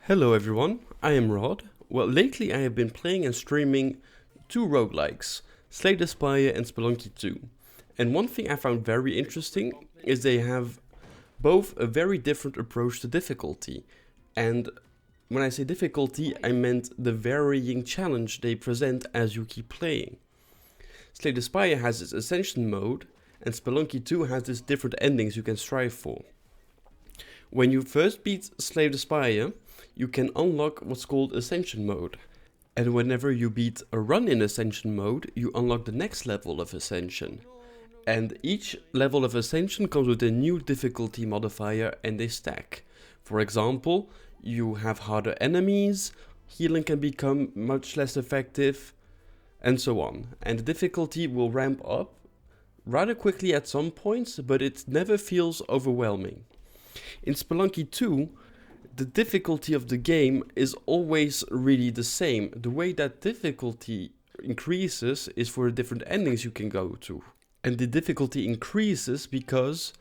Hello everyone, I am Rod. Well, lately I have been playing and streaming two roguelikes, Slay the Spire and Spelunky 2. And one thing I found very interesting is they have both a very different approach to difficulty. And when I say difficulty, I meant the varying challenge they present as you keep playing. Slay the Spire has its Ascension mode, and Spelunky 2 has its different endings you can strive for. When you first beat Slay the Spire, you can unlock what's called Ascension mode. And whenever you beat a run in Ascension mode, you unlock the next level of Ascension. And each level of Ascension comes with a new difficulty modifier and they stack. For example, you have harder enemies, healing can become much less effective, and so on. And the difficulty will ramp up rather quickly at some points, but it never feels overwhelming. In Spelunky 2, the difficulty of the game is always really the same. The way that difficulty increases is for the different endings you can go to. And the difficulty increases because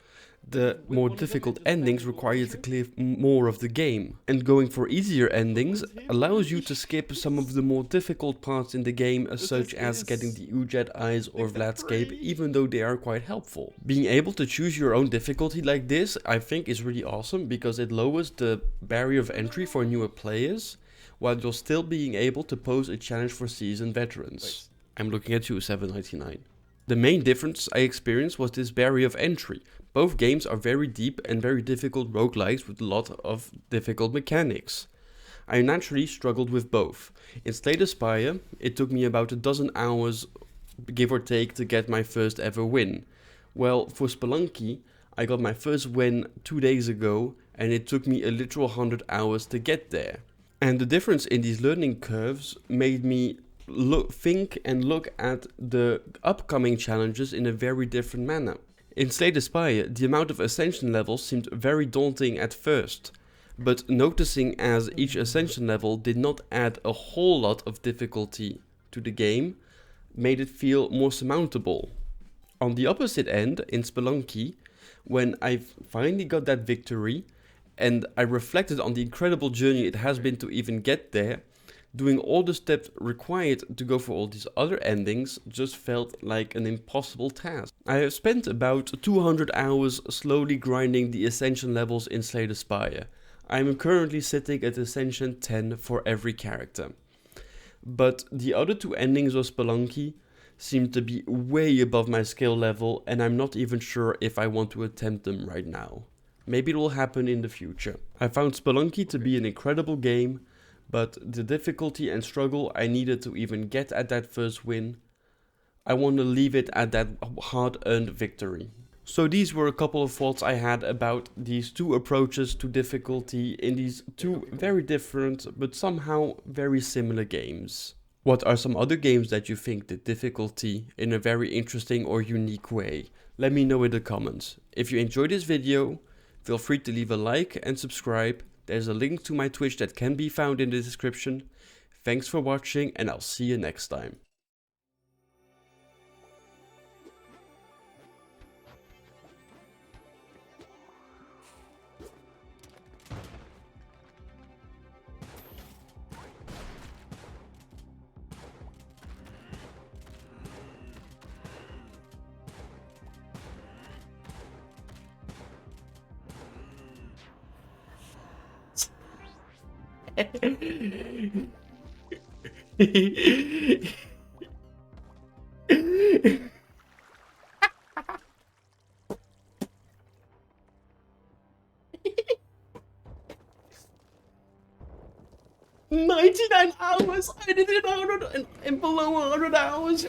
the more difficult endings require you to clear more of the game. And going for easier endings allows you to skip some of the more difficult parts in the game, such as getting the Ujed Eyes or Vladscape, even though they are quite helpful. Being able to choose your own difficulty like this, I think is really awesome because it lowers the barrier of entry for newer players, while you're still being able to pose a challenge for seasoned veterans. I'm looking at you, 7.99. The main difference I experienced was this barrier of entry. Both games are very deep and very difficult roguelikes with a lot of difficult mechanics. I naturally struggled with both. In Slay the Spire, it took me about a dozen hours, give or take, to get my first ever win. Well, for Spelunky, I got my first win 2 days ago and it took me a literal 100 hours to get there. And the difference in these learning curves made me think and look at the upcoming challenges in a very different manner. In Slay the Spire, the amount of ascension levels seemed very daunting at first, but noticing as each ascension level did not add a whole lot of difficulty to the game, made it feel more surmountable. On the opposite end, in Spelunky, when I finally got that victory, and I reflected on the incredible journey it has been to even get there, doing all the steps required to go for all these other endings just felt like an impossible task. I have spent about 200 hours slowly grinding the Ascension levels in Slay the Spire. I am currently sitting at Ascension 10 for every character. But the other two endings of Spelunky seem to be way above my skill level and I'm not even sure if I want to attempt them right now. Maybe it will happen in the future. I found Spelunky to be an incredible game, but the difficulty and struggle I needed to even get at that first win, I want to leave it at that hard-earned victory. So these were a couple of thoughts I had about these two approaches to difficulty in these two very different but somehow very similar games. What are some other games that you think did difficulty in a very interesting or unique way? Let me know in the comments. If you enjoyed this video, feel free to leave a like and subscribe. There's a link to my Twitch that can be found in the description. Thanks for watching and I'll see you next time. $99 hours! I did it in 100 and below 100 hours!